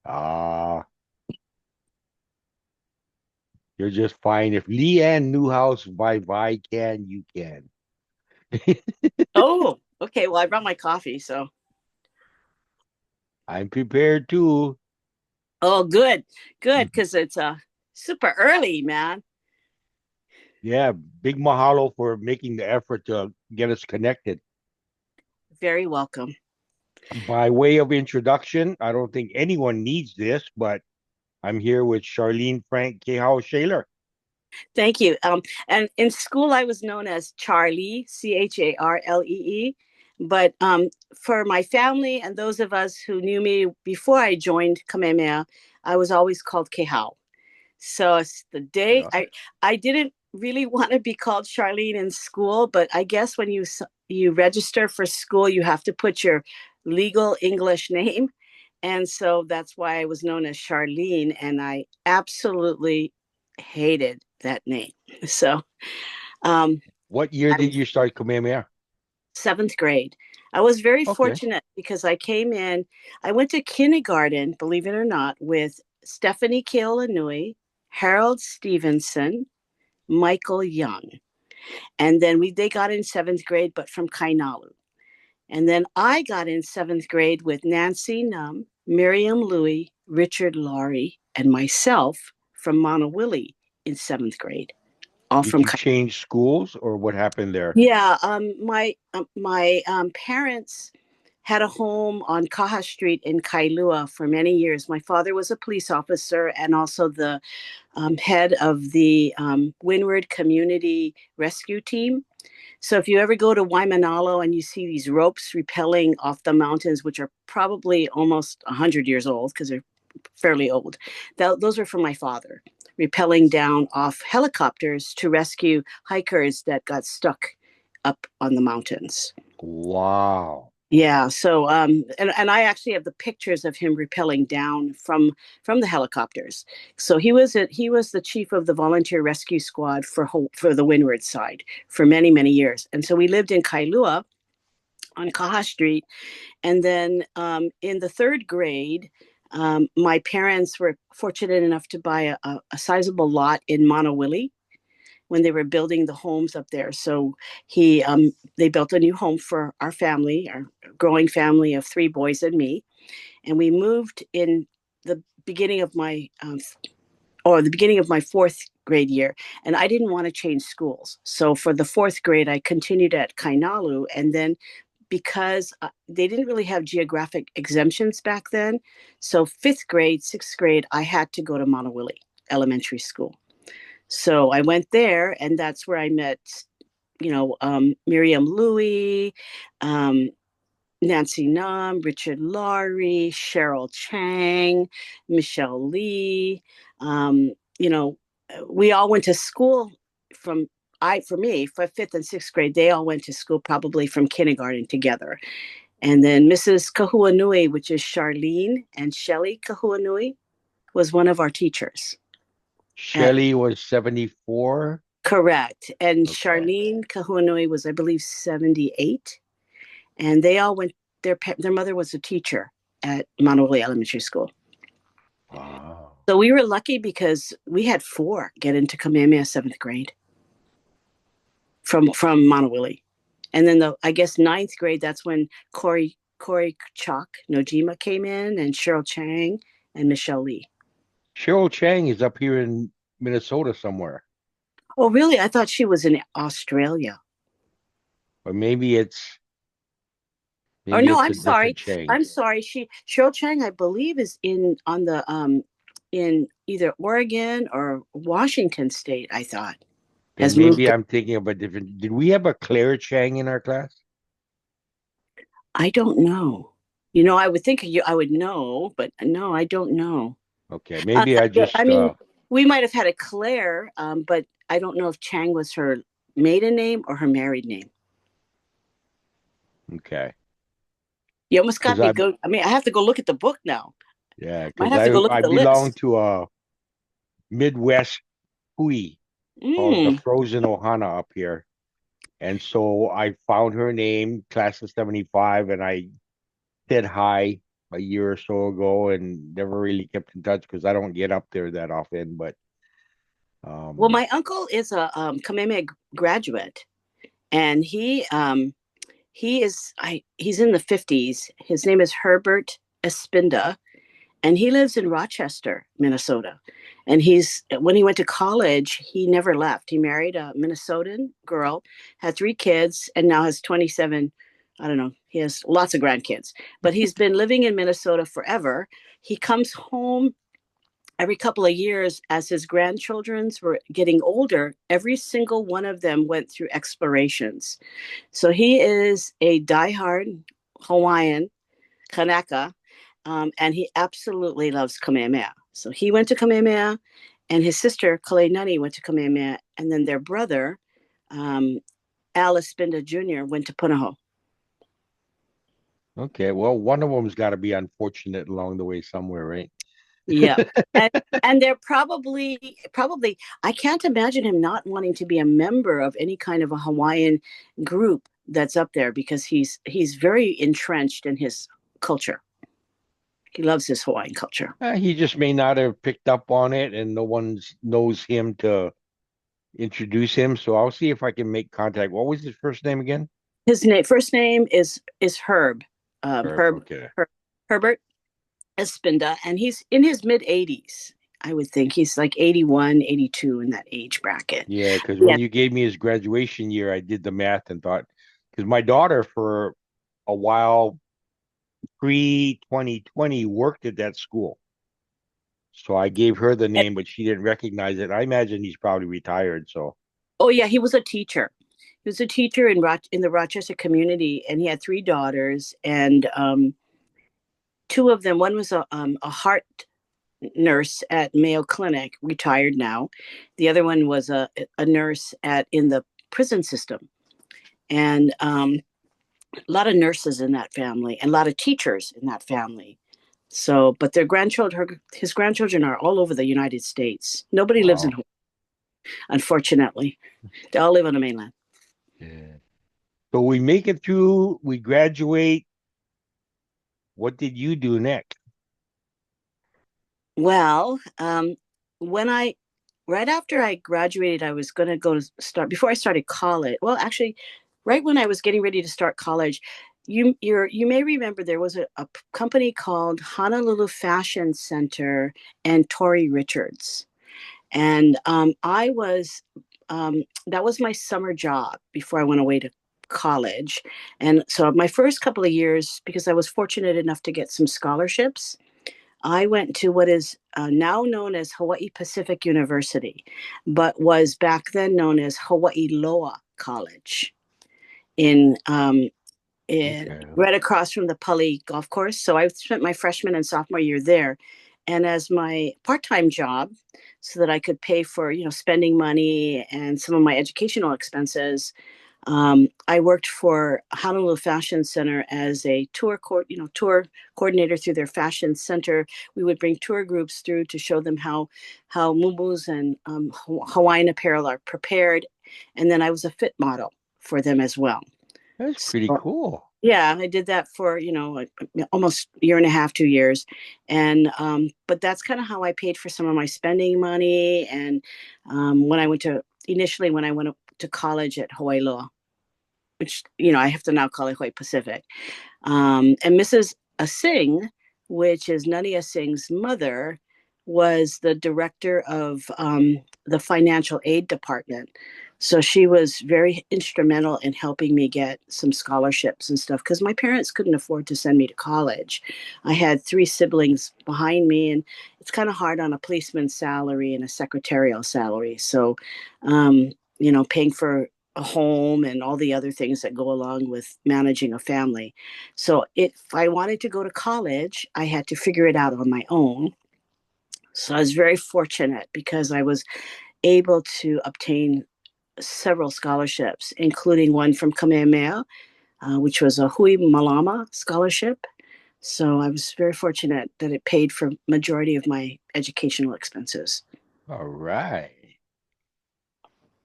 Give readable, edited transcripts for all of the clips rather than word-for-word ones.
Ah, you're just fine. If Leanne Newhouse Vi can, you can. Oh, okay. Well, I brought my coffee, so. I'm prepared too. Oh, good, good, because it's super early, man. Yeah, big mahalo for making the effort to get us connected. Very welcome. By way of introduction, I don't think anyone needs this, but I'm here with Charlene Frank Kehau Shayler. Thank you. And in school, I was known as Charlie, Charlee. But for my family and those of us who knew me before I joined Kamehameha, I was always called Kehau. So it's the day Yeah. I didn't really want to be called Charlene in school, but I guess when you register for school, you have to put your legal English name. And so that's why I was known as Charlene. And I absolutely hated that name. So um, What year I'm did you start Kamehameha? seventh grade. I was very Okay. fortunate because I came in, I went to kindergarten, believe it or not, with Stephanie Keolanui, Harold Stevenson, Michael Young. And then they got in seventh grade, but from Kainalu. And then I got in seventh grade with Nancy Num, Miriam Louie, Richard Laurie, and myself from Monowilly in seventh grade, all Did from you change schools or what happened there? yeah. My parents had a home on Kaha Street in Kailua for many years. My father was a police officer and also the head of the Windward Community Rescue Team. So if you ever go to Waimanalo and you see these ropes repelling off the mountains, which are probably almost 100 years old because they're fairly old, those are from my father, repelling down off helicopters to rescue hikers that got stuck up on the mountains. Wow. Yeah, so and I actually have the pictures of him rappelling down from the helicopters. So he was the chief of the volunteer rescue squad for the Windward side for many years. And so we lived in Kailua on Kaha Street, and then in the third grade, my parents were fortunate enough to buy a sizable lot in Monowilly when they were building the homes up there. So they built a new home for our family, our growing family of three boys and me, and we moved in the beginning of my the beginning of my fourth grade year, and I didn't want to change schools. So for the fourth grade, I continued at Kainalu, and then because they didn't really have geographic exemptions back then, so fifth grade, sixth grade, I had to go to Monowilly Elementary School. So I went there, and that's where I met, Miriam Louie, um, Nancy Nam, Richard Laurie, Cheryl Chang, Michelle Lee. Um, you know, we all went to school from for me, for fifth and sixth grade, they all went to school probably from kindergarten together. And then Mrs. Kahuanui, which is Charlene and Shelley Kahuanui, was one of our teachers. At Shelley was 74. Correct. And Okay. Charlene Kahunui was, I believe, 78. And they all went, their mother was a teacher at Monolith Elementary School. Wow. So we were lucky because we had four get into Kamehameha seventh grade from Monowilly. And then I guess ninth grade, that's when Corey Chalk Nojima came in and Cheryl Chang and Michelle Lee. Cheryl Chang is up here in Minnesota somewhere. Oh, really? I thought she was in Australia. Or Or maybe no, it's I'm a sorry. different Chang. I'm sorry. Cheryl Chang, I believe, is in either Oregon or Washington State. I thought Then has maybe moved. I'm thinking of a different. Did we have a Claire Chang in our class? I don't know. I would think I would know, but no, I don't know. Okay, maybe I Yeah, I just mean, we might have had a Claire, but I don't know if Chang was her maiden name or her married name. okay. You almost Because got me go. I mean, I have to go look at the book now. Might because have to go look at I the belong list. to a Midwest Hui called the Mm. Frozen Ohana up here. And so I found her name, class of 75, and I said hi. a year or so ago and never really kept in touch because I don't get up there that often. But Well, um, my uncle is a Kamehameha graduate, and he's in the 50s. His name is Herbert Espinda, and he lives in Rochester, Minnesota. And he's when he went to college, he never left. He married a Minnesotan girl, had 3 kids, and now has 27. I don't know. He has lots of grandkids, but he's been living in Minnesota forever. He comes home every couple of years as his grandchildren's were getting older. Every single one of them went through explorations. So he is a diehard Hawaiian Kanaka, and he absolutely loves Kamehameha. So he went to Kamehameha, and his sister Kalei Nani went to Kamehameha, and then their brother um, Alice Spinda Jr. went to Punahou. okay, well, one of them's got to be unfortunate along the way somewhere, right? Yeah, and and they're probably I can't imagine him not wanting to be a member of any kind of a Hawaiian group that's up there because he's very entrenched in his culture. He loves his Hawaiian culture. He just may not have picked up on it, and no one knows him to introduce him. So I'll see if I can make contact. What was his first name again? His first name is Herb, Herb. Herb, Okay. Herbert Espinda, and he's in his mid 80s. I would think he's like 81, 82 in that age bracket. Yeah, because Yeah. when you gave me his graduation year, I did the math and thought, because my daughter for a while pre 2020 worked at that school. So I gave her the name, but she didn't recognize it. I imagine he's probably retired. So, Oh yeah, he was a teacher. He was a teacher in the Rochester community, and he had 3 daughters, and 2 of them. One was a heart nurse at Mayo Clinic, retired now. The other one was a nurse at in the prison system, and a lot of nurses in that family, and a lot of teachers in that family. So, but their grandchildren, his grandchildren are all over the United States. Nobody lives in wow. Hawaii, unfortunately. They all live on the mainland. Yeah. So we make it through, we graduate. What did you do next? Well, when I right after I graduated, I was going to go to start before I started college. Well, actually, right when I was getting ready to start college, you may remember there was a company called Honolulu Fashion Center and Tori Richards, and I was that was my summer job before I went away to college, and so my first couple of years, because I was fortunate enough to get some scholarships, I went to what is now known as Hawaii Pacific University, but was back then known as Hawaii Loa College in, Okay. right across from the Pali Golf Course. So I spent my freshman and sophomore year there, and as my part-time job, so that I could pay for spending money and some of my educational expenses. I worked for Honolulu Fashion Center as a tour coordinator through their fashion center. We would bring tour groups through to show them how muumuus and Hawaiian apparel are prepared, and then I was a fit model for them as well. That's pretty So cool. yeah, I did that for like, almost a year and a half, 2 years, and but that's kind of how I paid for some of my spending money. And when I went to initially when I went to college at Hawaii Loa, which I have to now call it Hawaii Pacific. And Mrs. Asing, which is Nani Singh's mother, was the director of the financial aid department. So she was very instrumental in helping me get some scholarships and stuff because my parents couldn't afford to send me to college. I had 3 siblings behind me, and it's kind of hard on a policeman's salary and a secretarial salary. So, paying for a home and all the other things that go along with managing a family. So if I wanted to go to college, I had to figure it out on my own. So I was very fortunate because I was able to obtain several scholarships, including one from Kamehameha, which was a Hui Malama scholarship. So I was very fortunate that it paid for majority of my educational expenses. All right.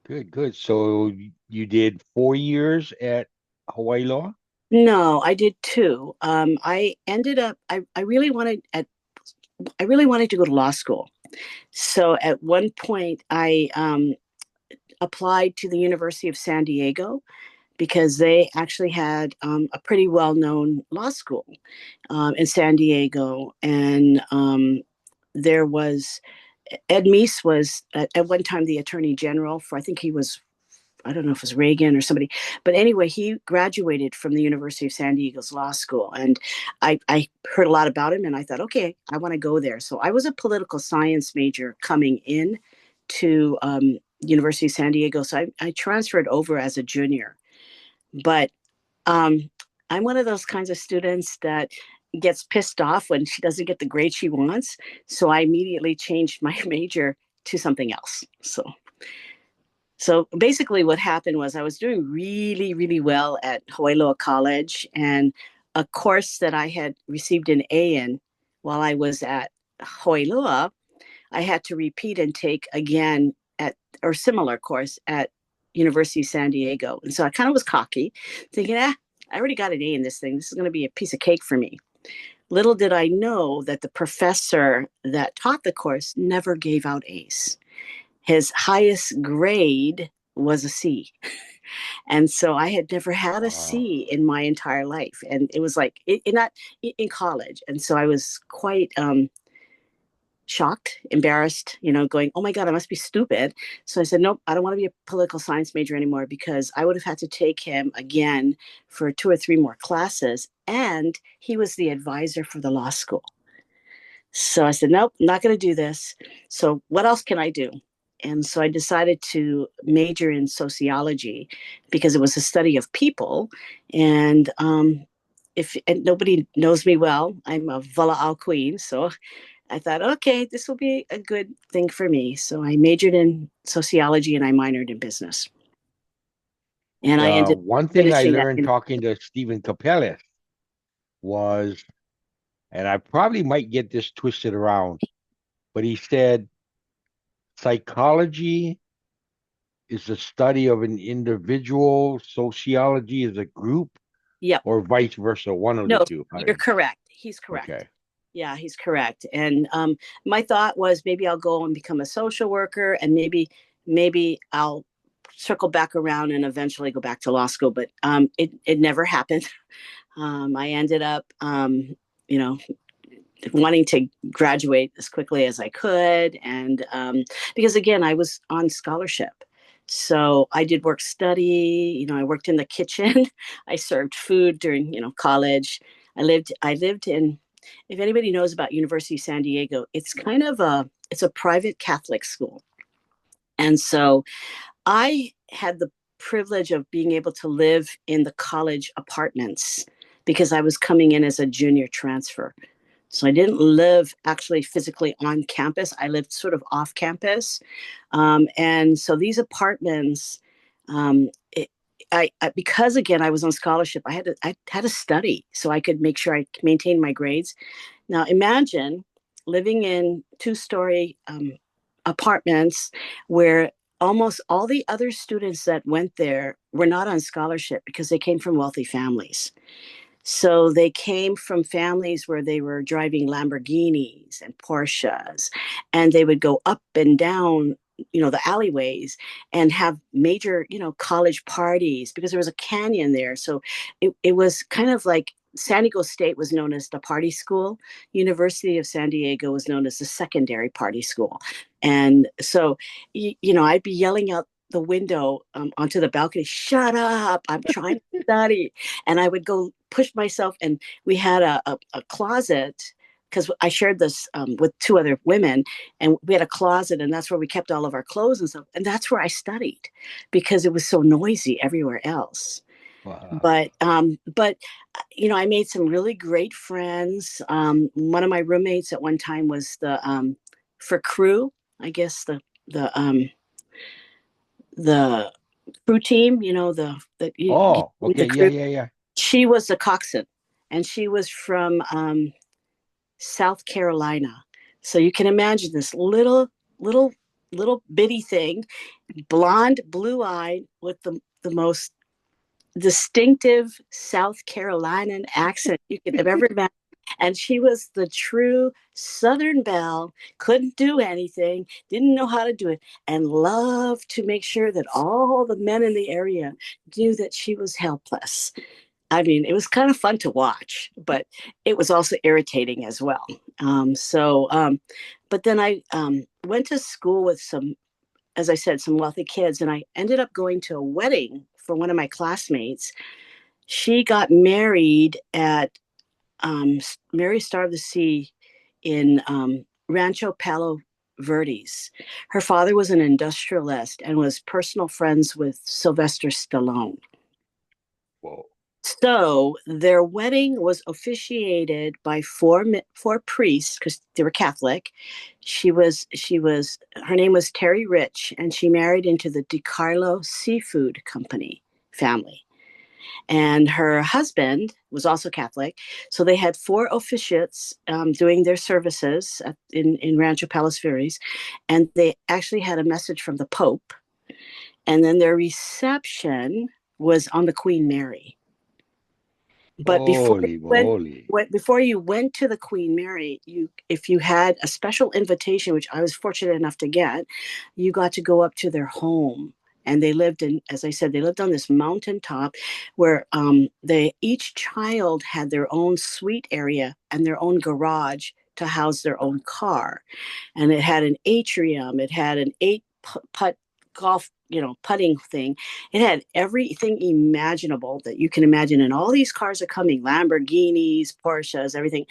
Good, good. So you did 4 years at Hawaii Law? No, I did too. I ended up. I really wanted to go to law school. So at one point, I applied to the University of San Diego because they actually had a pretty well-known law school in San Diego, and there was Ed Meese was at one time the Attorney General for, I think he was, I don't know if it was Reagan or somebody, but anyway, he graduated from the University of San Diego's law school, and I heard a lot about him, and I thought, okay, I want to go there. So I was a political science major coming in to University of San Diego, so I transferred over as a junior, but um, I'm one of those kinds of students that gets pissed off when she doesn't get the grade she wants. So I immediately changed my major to something else. So basically, what happened was I was doing really, really well at Hawaii Loa College, and a course that I had received an A in while I was at Hawaii Loa, I had to repeat and take again at or similar course at University of San Diego. And so I kind of was cocky, thinking, I already got an A in this thing. This is going to be a piece of cake for me. Little did I know that the professor that taught the course never gave out A's. His highest grade was a C. And so I had never had a Wow. C in my entire life. And it was like, not in college. And so I was quite shocked, embarrassed, going, oh my God, I must be stupid. So I said, nope, I don't want to be a political science major anymore because I would have had to take him again for 2 or 3 more classes. And he was the advisor for the law school. So I said, nope, I'm not going to do this. So what else can I do? And so I decided to major in sociology because it was a study of people. And if and nobody knows me well, I'm a Vala'au queen. So I thought, okay, this will be a good thing for me. So I majored in sociology and I minored in business. And I ended up One thing I finishing at, learned talking to Stephen Capellis was, and I probably might get this twisted around, but he said psychology is the study of an individual, sociology is a group, yep. or vice versa, one of the No, two. you're correct. He's correct. Okay. Yeah, he's correct. And my thought was maybe I'll go and become a social worker, and maybe I'll circle back around and eventually go back to law school. But it never happened. I ended up, you know, wanting to graduate as quickly as I could, and because again, I was on scholarship. So I did work study, I worked in the kitchen. I served food during, college. I lived in, if anybody knows about University of San Diego, it's a private Catholic school. And so I had the privilege of being able to live in the college apartments because I was coming in as a junior transfer. So I didn't live actually physically on campus. I lived sort of off campus. And so these apartments, it, because again, I was on scholarship, I had to study so I could make sure I maintained my grades. Now imagine living in 2-story apartments where almost all the other students that went there were not on scholarship because they came from wealthy families. So they came from families where they were driving Lamborghinis and Porsches, and they would go up and down, the alleyways and have major, college parties because there was a canyon there. So it was kind of like San Diego State was known as the party school. University of San Diego was known as the secondary party school. And so, I'd be yelling out the window onto the balcony, shut up, I'm trying to study. And I would go push myself, and we had a closet because I shared this with 2 other women, and we had a closet, and that's where we kept all of our clothes and stuff. And that's where I studied because it was so noisy everywhere else. Wow. But I made some really great friends. One of my roommates at one time was the for crew, I guess the crew team. The you get Oh, with the okay. Yeah, crew. yeah, yeah. She was the coxswain, and she was from South Carolina. So you can imagine this little, little bitty thing, blonde, blue eyed, with the most distinctive South Carolinian accent you could have ever met. And she was the true Southern belle, couldn't do anything, didn't know how to do it, and loved to make sure that all the men in the area knew that she was helpless. I mean, it was kind of fun to watch, but it was also irritating as well. But then I went to school with some, as I said, some wealthy kids, and I ended up going to a wedding for one of my classmates. She got married at Mary Star of the Sea in Rancho Palo Verdes. Her father was an industrialist and was personal friends with Sylvester Stallone. Whoa. So their wedding was officiated by four priests because they were Catholic. Her name was Terry Rich, and she married into the DiCarlo Seafood Company family. And her husband was also Catholic. So they had four officiates doing their services in Rancho Palos Verdes. And they actually had a message from the Pope. And then their reception was on the Queen Mary. But Holy moly. before you went to the Queen Mary, if you had a special invitation, which I was fortunate enough to get, you got to go up to their home. And they lived in, as I said, they lived on this mountaintop where they each child had their own suite area and their own garage to house their own car. And it had an atrium, it had an eight putt golf, putting thing. It had everything imaginable that you can imagine. And all these cars are coming, Lamborghinis, Porsches, everything.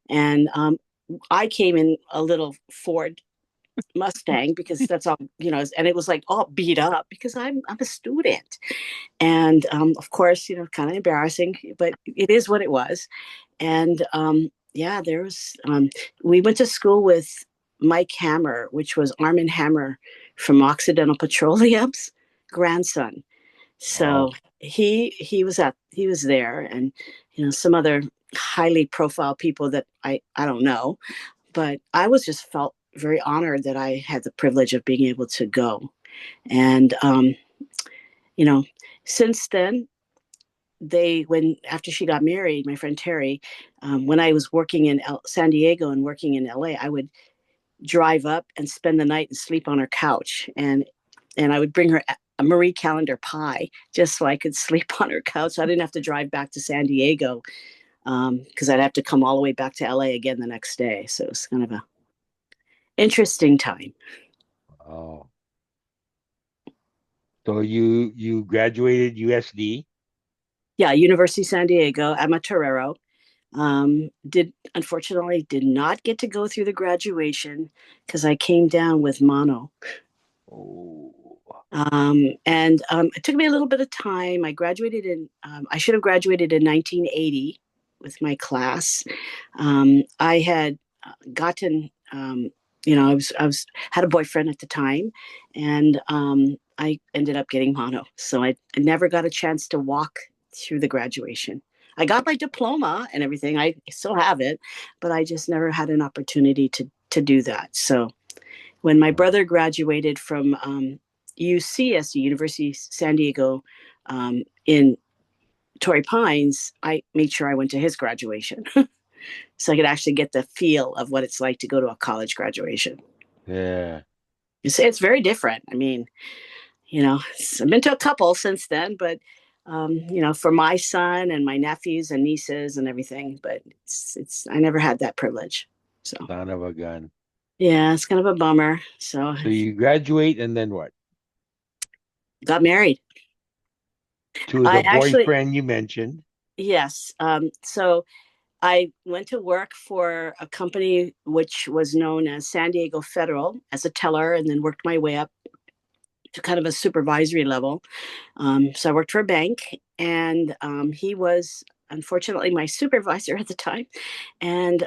And I came in a little Ford Mustang because that's all, and it was like all beat up because I'm a student. And of course, kind of embarrassing, but it is what it was. And yeah, we went to school with Mike Hammer, which was Armand Hammer from Occidental Petroleum's grandson. So Wow. he was there, and some other highly profile people that I don't know, but I was just felt very honored that I had the privilege of being able to go. And you know, since then, when after she got married, my friend Terry, when I was working in San Diego and working in LA, I would drive up and spend the night and sleep on her couch, and I would bring her a Marie Callender pie just so I could sleep on her couch. So I didn't have to drive back to San Diego because I'd have to come all the way back to LA again the next day. So it was kind of a interesting time. Oh. So you graduated USD? Yeah, University of San Diego. I'm a Torero. Did not get to go through the graduation because I came down with mono. Oh. And it took me a little bit of time. I should have graduated in 1980 with my class. I had gotten, had a boyfriend at the time, and I ended up getting mono. So I never got a chance to walk through the graduation. I got my diploma and everything. I still have it, but I just never had an opportunity to do that. So when my brother graduated from UCSD, University of San Diego, in Torrey Pines, I made sure I went to his graduation so I could actually get the feel of what it's like to go to a college graduation. Yeah. It's very different. I mean, I've been to a couple since then, but for my son and my nephews and nieces and everything, but I never had that privilege. So Son of a gun. yeah, it's kind of a bummer. So So you graduate and then what? got married. To I the actually, boyfriend you mentioned. yes. So I went to work for a company which was known as San Diego Federal as a teller, and then worked my way up to kind of a supervisory level. So I worked for a bank, and he was unfortunately my supervisor at the time, and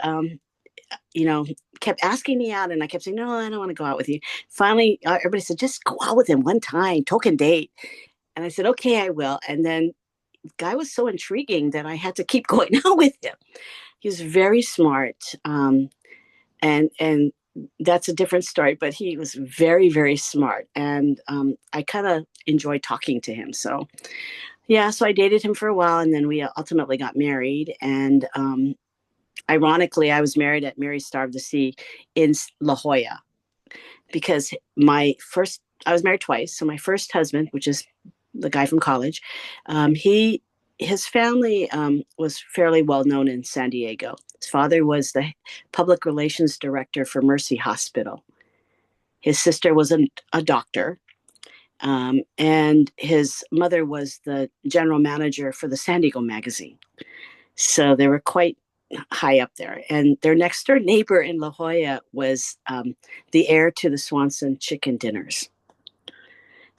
you know, kept asking me out, and I kept saying, no, I don't want to go out with you. Finally, everybody said, just go out with him one time, token date. And I said, okay, I will. And then the guy was so intriguing that I had to keep going out with him. He was very smart. And that's a different story, but he was very, very smart. And I kind of enjoyed talking to him. So Yeah, so I dated him for a while, and then we ultimately got married. And ironically, I was married at Mary Star of the Sea in La Jolla because I was married twice. So my first husband, which is the guy from college, he his family was fairly well known in San Diego. His father was the public relations director for Mercy Hospital. His sister was a doctor, and his mother was the general manager for the San Diego magazine. So they were quite high up there. And their next door neighbor in La Jolla was the heir to the Swanson chicken dinners.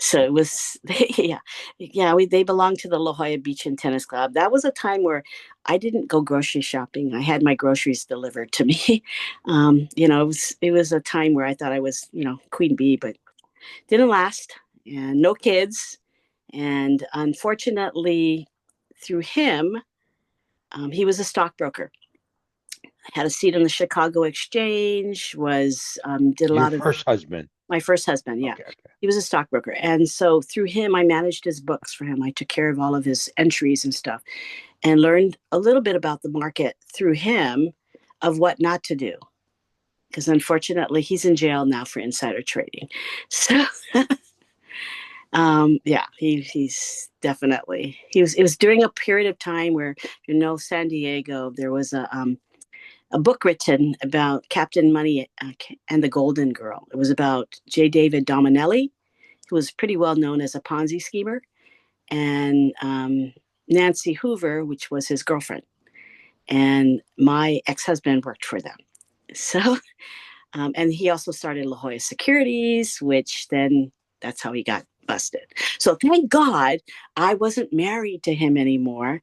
So it was, yeah, yeah. They belonged to the La Jolla Beach and Tennis Club. That was a time where I didn't go grocery shopping. I had my groceries delivered to me. It was a time where I thought I was, queen bee, but didn't last. And no kids. And unfortunately, through him, he was a stockbroker. Had a seat on the Chicago Exchange. Was did a Your lot of first husband. my first husband. Yeah, Okay, okay. he was a stockbroker, and so through him, I managed his books for him. I took care of all of his entries and stuff, and learned a little bit about the market through him, of what not to do. Because unfortunately, he's in jail now for insider trading. So yeah, he's definitely he was. It was during a period of time where San Diego, there was a book written about Captain Money and the Golden Girl. It was about J. David Dominelli, who was pretty well known as a Ponzi schemer, and Nancy Hoover, which was his girlfriend. And my ex-husband worked for them. So, and he also started La Jolla Securities, which then that's how he got busted. So thank God I wasn't married to him anymore.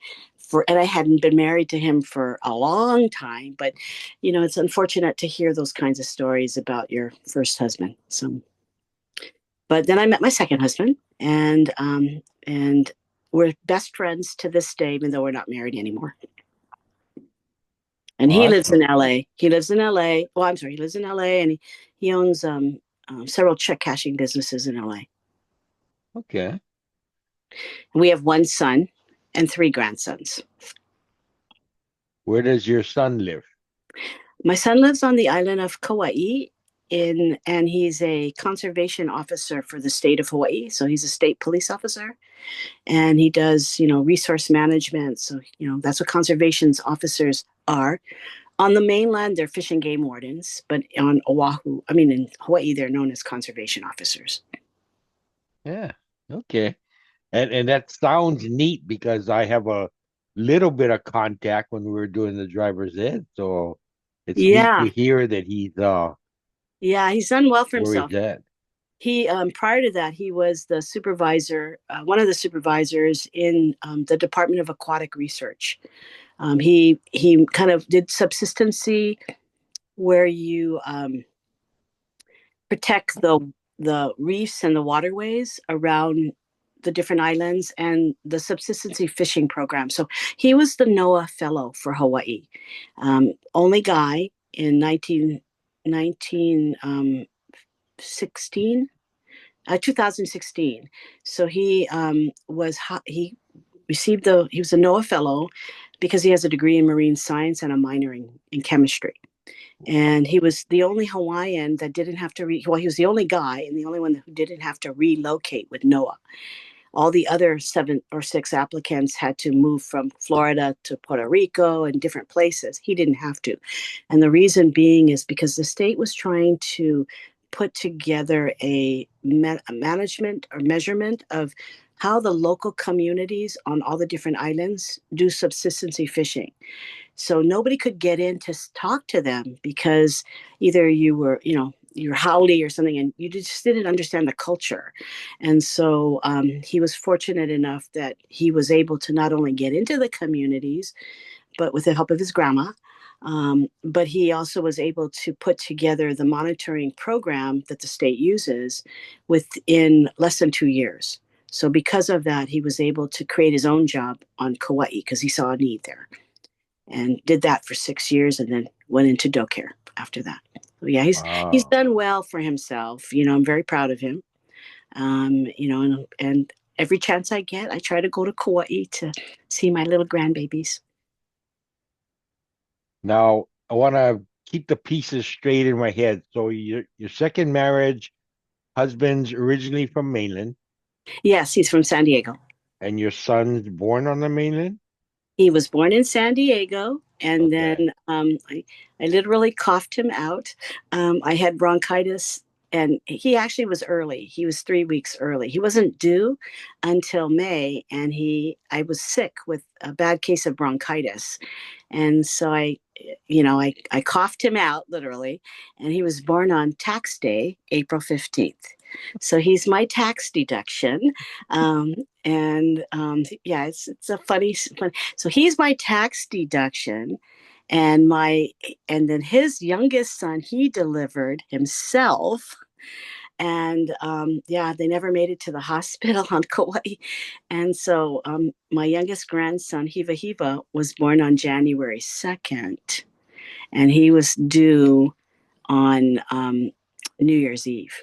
And I hadn't been married to him for a long time, but it's unfortunate to hear those kinds of stories about your first husband. So, but then I met my second husband, and we're best friends to this day, even though we're not married anymore. And he lives in Awesome. LA. He lives in LA. Well, I'm sorry, he lives in LA, and he owns several check cashing businesses in LA. Okay. We have one son and three grandsons. Where does your son live? My son lives on the island of Kauai, and he's a conservation officer for the state of Hawaii. So he's a state police officer, and he does resource management. So that's what conservation officers are. On the mainland, they're fish and game wardens, but on Oahu, I mean in Hawaii, they're known as conservation officers. Yeah. Okay. And that sounds neat because I have a little bit of contact when we were doing the driver's ed. So it's neat Yeah, to hear that yeah, he's done well for where himself. he's at. He prior to that, he was the supervisor, one of the supervisors in the Department of Aquatic Research. He kind of did subsistency, where you protect the reefs and the waterways around the different islands, and the subsistency fishing program. So he was the NOAA fellow for Hawaii, only guy in 2016. So he received he was a NOAA fellow because he has a degree in marine science and a minor in chemistry. And he was the only Hawaiian that didn't have to well, he was the only guy and the only one who didn't have to relocate with NOAA. All the other 7 or 6 applicants had to move from Florida to Puerto Rico and different places. He didn't have to. And the reason being is because the state was trying to put together a management or measurement of how the local communities on all the different islands do subsistency fishing. So nobody could get in to talk to them because either you were, you're haole or something, and you just didn't understand the culture. And so he was fortunate enough that he was able to not only get into the communities, but with the help of his grandma, but he also was able to put together the monitoring program that the state uses within less than 2 years. So because of that, he was able to create his own job on Kauai because he saw a need there, and did that for 6 years, and then went into doe care after that. So yeah, he's Wow. done well for himself. I'm very proud of him. And every chance I get, I try to go to Kauai to see my little grandbabies. Now, I want to keep the pieces straight in my head. So your second marriage, husband's originally from mainland, Yes, he's from San Diego. and your son's born on the mainland? He was born in San Diego, and Okay. then I literally coughed him out. I had bronchitis, and he actually was early. He was 3 weeks early. He wasn't due until May, and I was sick with a bad case of bronchitis, and so I coughed him out literally, and he was born on tax day, April 15th. So he's my tax deduction. Um, and yeah, it's a funny. So he's my tax deduction, and then his youngest son he delivered himself, and yeah, they never made it to the hospital on Kauai, and so my youngest grandson Hiva Hiva was born on January 2nd, and he was due on New Year's Eve,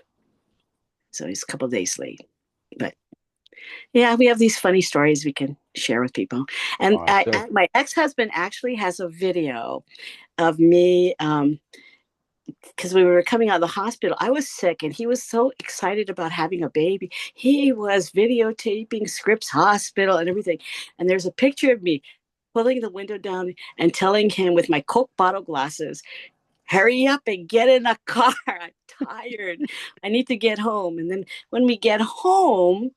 so he's a couple of days late, but yeah, we have these funny stories we can share with people. And Awesome. my ex-husband actually has a video of me because we were coming out of the hospital. I was sick, and he was so excited about having a baby. He was videotaping Scripps Hospital and everything. And there's a picture of me pulling the window down and telling him with my Coke bottle glasses, hurry up and get in a car. I'm tired. I need to get home. And then when we get home,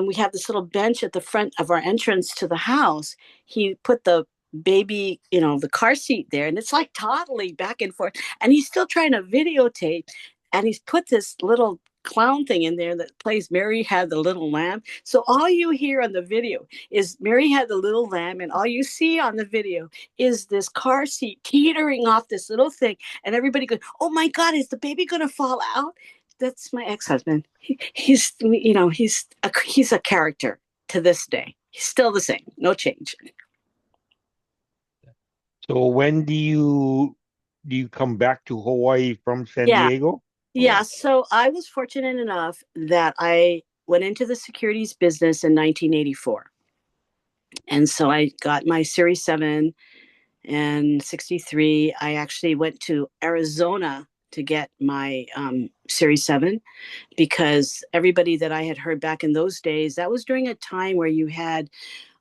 we have this little bench at the front of our entrance to the house. He put the baby, the car seat there, and it's like toddling back and forth. And he's still trying to videotape, and he's put this little clown thing in there that plays Mary Had the Little Lamb. So all you hear on the video is Mary Had the Little Lamb, and all you see on the video is this car seat teetering off this little thing, and everybody goes, "Oh my God, is the baby going to fall out?" That's my ex-husband. He's a character to this day. He's still the same, no change. So when do you come back to Hawaii from San Yeah, Diego? yeah. Okay. So I was fortunate enough that I went into the securities business in 1984, and so I got my Series 7 and 63. I actually went to Arizona to get my Series 7 because everybody that I had heard back in those days, that was during a time where you had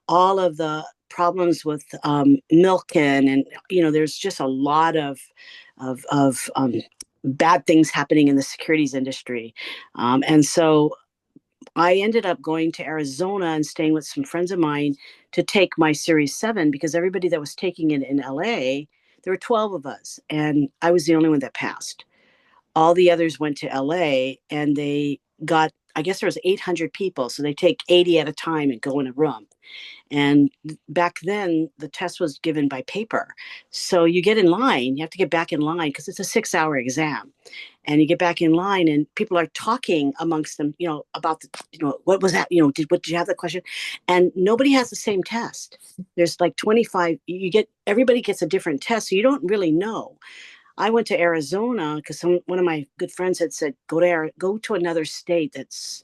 all of the problems with Milken, and there's just a lot of bad things happening in the securities industry, and so I ended up going to Arizona and staying with some friends of mine to take my Series 7 because everybody that was taking it in LA, there were 12 of us, and I was the only one that passed. All the others went to LA, and they got, I guess there was 800 people, so they take 80 at a time and go in a room. And back then, the test was given by paper. So you get in line, you have to get back in line because it's a 6 hour exam. And you get back in line, and people are talking amongst them, about what was that? Did you have that question? And nobody has the same test. There's like 25, everybody gets a different test. So you don't really know. I went to Arizona because one of my good friends had said, go to another state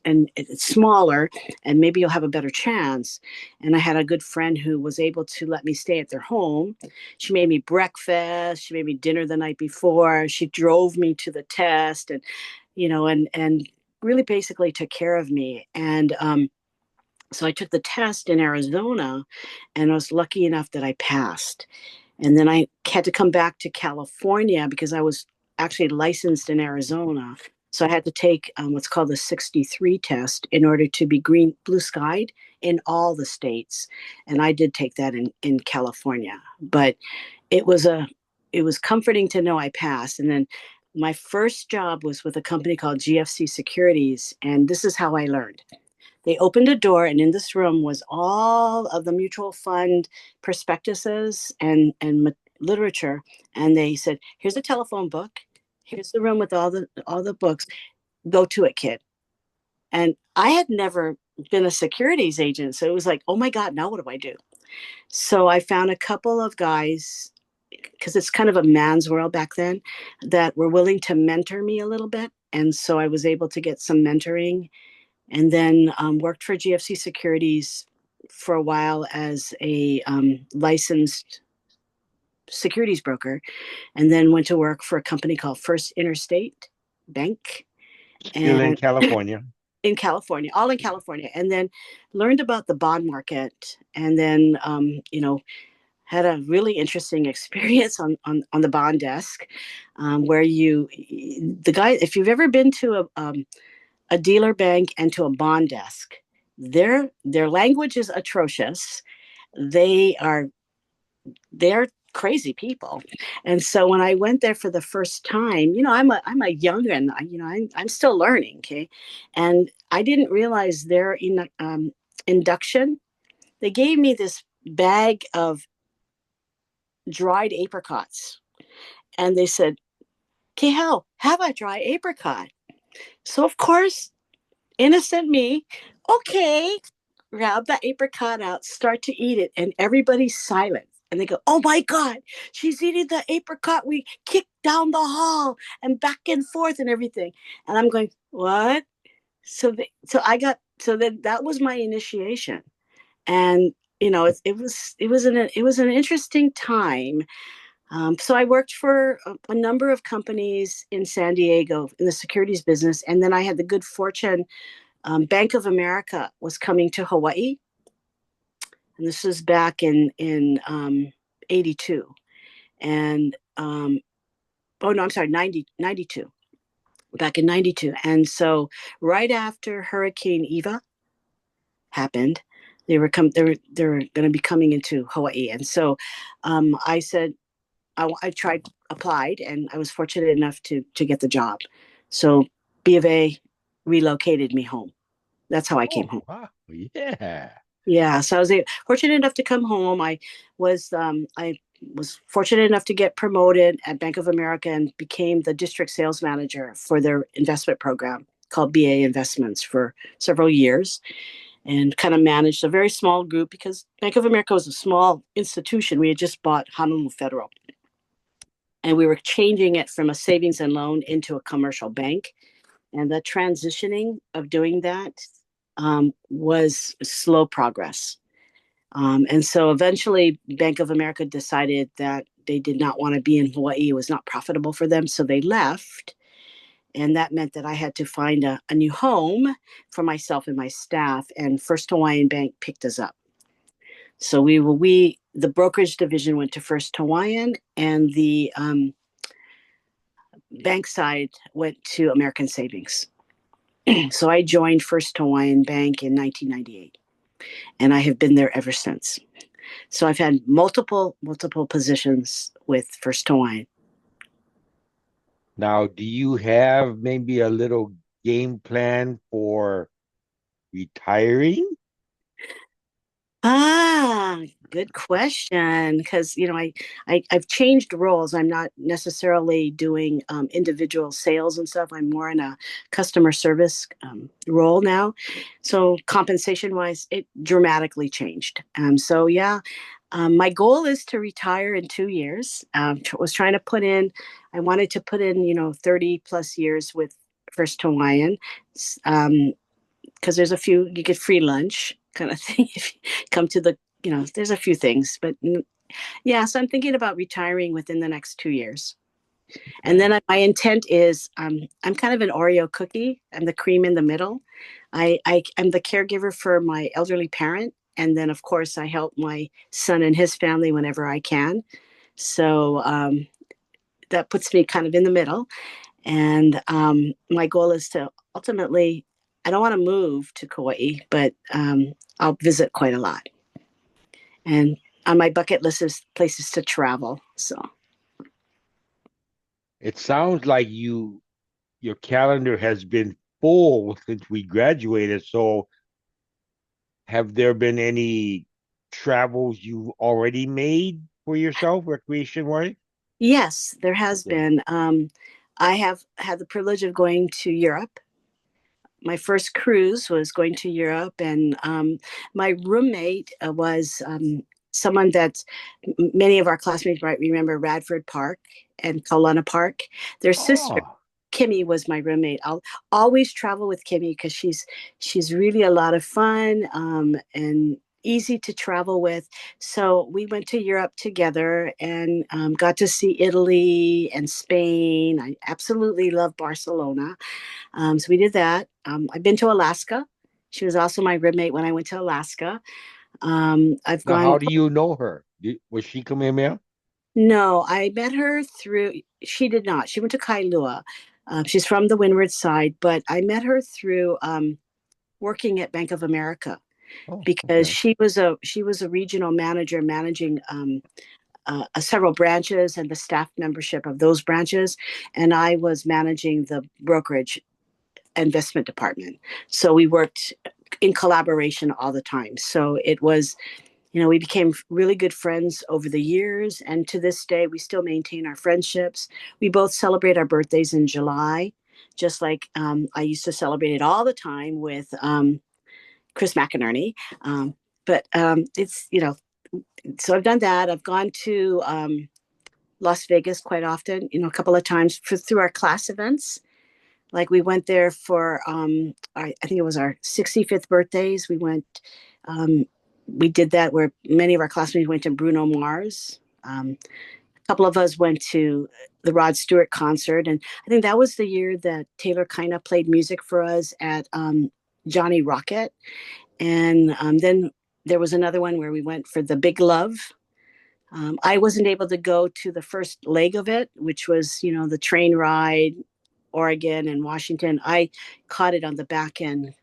and it's smaller, and maybe you'll have a better chance. And I had a good friend who was able to let me stay at their home. She made me breakfast. She made me dinner the night before. She drove me to the test, and and really basically took care of me. And so I took the test in Arizona, and I was lucky enough that I passed. And then I had to come back to California because I was actually licensed in Arizona. So I had to take what's called the 63 test in order to be blue skied in all the states. And I did take that in California. But it was it was comforting to know I passed. And then my first job was with a company called GFC Securities. And this is how I learned. They opened a door, and in this room was all of the mutual fund prospectuses and literature. And they said, "Here's a telephone book. Here's the room with all the books. Go to it, kid." And I had never been a securities agent, so it was like, "Oh my God, now what do I do?" So I found a couple of guys because it's kind of a man's world back then that were willing to mentor me a little bit, and so I was able to get some mentoring and then worked for GFC Securities for a while as a licensed securities broker, and then went to work for a company called First Interstate Bank, Still in and California. in California, all in California, and then learned about the bond market, and then had a really interesting experience on the bond desk, where the guy, if you've ever been to a dealer bank and to a bond desk, their language is atrocious. They are they're crazy people. And so when I went there for the first time, I'm a young, and I'm still learning. Okay. And I didn't realize their induction, they gave me this bag of dried apricots, and they said, Kehau, have a dry apricot. So of course, innocent me, okay, grab the apricot out, start to eat it, and everybody's silent. And they go, oh my God, she's eating the apricot we kicked down the hall and back and forth and everything. And I'm going, what? So then that was my initiation. And it was an interesting time. So I worked for a number of companies in San Diego in the securities business, and then I had the good fortune. Bank of America was coming to Hawaii, and this was back in '82, and oh no, I'm sorry, 92, back in '92, and so right after Hurricane Eva happened, they were going to be coming into Hawaii, and so I said I tried applied, and I was fortunate enough to get the job. So B of A relocated me home. That's how I came Oh, home. wow. Yeah. Yeah, so I was fortunate enough to come home. I was fortunate enough to get promoted at Bank of America and became the district sales manager for their investment program called BA Investments for several years, and kind of managed a very small group because Bank of America was a small institution. We had just bought Honolulu Federal, and we were changing it from a savings and loan into a commercial bank. And the transitioning of doing that was slow progress. And so eventually, Bank of America decided that they did not want to be in Hawaii. It was not profitable for them. So they left. And that meant that I had to find a new home for myself and my staff. And First Hawaiian Bank picked us up. So the brokerage division went to First Hawaiian, and the bank side went to American Savings. So I joined First Hawaiian Bank in 1998, and I have been there ever since. So I've had multiple positions with First Hawaiian. Now, do you have maybe a little game plan for retiring? Ah, good question. Because I've changed roles. I'm not necessarily doing individual sales and stuff. I'm more in a customer service role now. So compensation wise, it dramatically changed. So yeah, my goal is to retire in 2 years. Was trying to put in. I wanted to put in 30 plus years with First Hawaiian. Um, because there's a few, you get free lunch kind of thing if you come to there's a few things, but yeah, so I'm thinking about retiring within the next 2 years. And Okay. then my intent is, I'm kind of an Oreo cookie. I'm the cream in the middle. I'm the caregiver for my elderly parent, and then of course I help my son and his family whenever I can. So that puts me kind of in the middle. And my goal is to ultimately, I don't want to move to Kauai, but I'll visit quite a lot. And on my bucket list is places to travel. So, It sounds like your calendar has been full since we graduated. So have there been any travels you've already made for yourself, recreation wise? yes, there has Okay. been. I have had the privilege of going to Europe. My first cruise was going to Europe, and my roommate was someone that many of our classmates might remember, Radford Park and Kaulana Park. Their sister Oh. Kimmy was my roommate. I'll always travel with Kimmy because she's really a lot of fun, and easy to travel with. So we went to Europe together and got to see Italy and Spain. I absolutely love Barcelona. So we did that. I've been to Alaska. She was also my roommate when I went to Alaska. I've Now, gone. how do you know her? Was she Kamehameha? No, I met her through. She did not. She went to Kailua. She's from the Windward side, but I met her through working at Bank of America Oh, because okay. she was a regional manager managing several branches and the staff membership of those branches, and I was managing the brokerage investment department. So we worked in collaboration all the time. So it was, we became really good friends over the years. And to this day, we still maintain our friendships. We both celebrate our birthdays in July, just like I used to celebrate it all the time with Chris McInerney. But it's, so I've done that. I've gone to Las Vegas quite often, a couple of times through our class events. Like we went there for, I think it was our 65th birthdays. Um, we did that where many of our classmates went to Bruno Mars. A couple of us went to the Rod Stewart concert. And I think that was the year that Taylor kind of played music for us at Johnny Rocket. And then there was another one where we went for the Big Love. I wasn't able to go to the first leg of it, which was, the train ride, Oregon and Washington. I caught it on the back end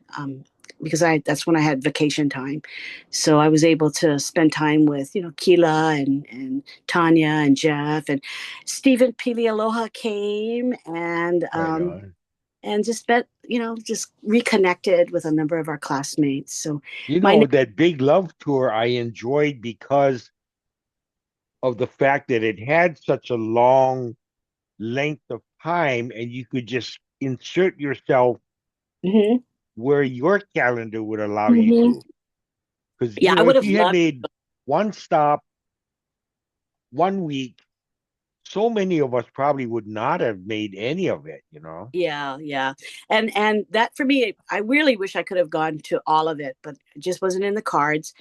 because that's when I had vacation time. So I was able to spend time with, Keela and Tanya and Jeff and Stephen Pilialoha came Right on. and just reconnected with a number of our classmates. So You my know, that Big Love tour I enjoyed because of the fact that it had such a long length of time and you could just insert yourself Mhm, where your calendar would allow you mhm. to. Because, Yeah, I would if have you had loved. made one stop, 1 week, so many of us probably would not have made any of it. Yeah, yeah. And that for me, I really wish I could have gone to all of it, but it just wasn't in the cards.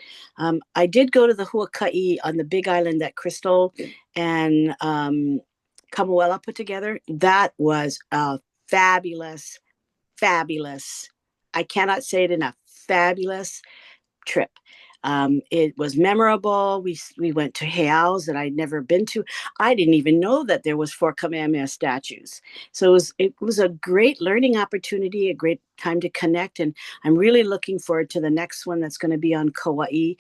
I did go to the Huakai on the Big Island that Crystal and Kamuela put together. That was a fabulous, fabulous. I cannot say it enough. Fabulous trip. It was memorable. We went to Heiaus that I'd never been to. I didn't even know that there was 4 Kamehameha statues. So it was a great learning opportunity, a great time to connect, and I'm really looking forward to the next one that's going to be on Kauai.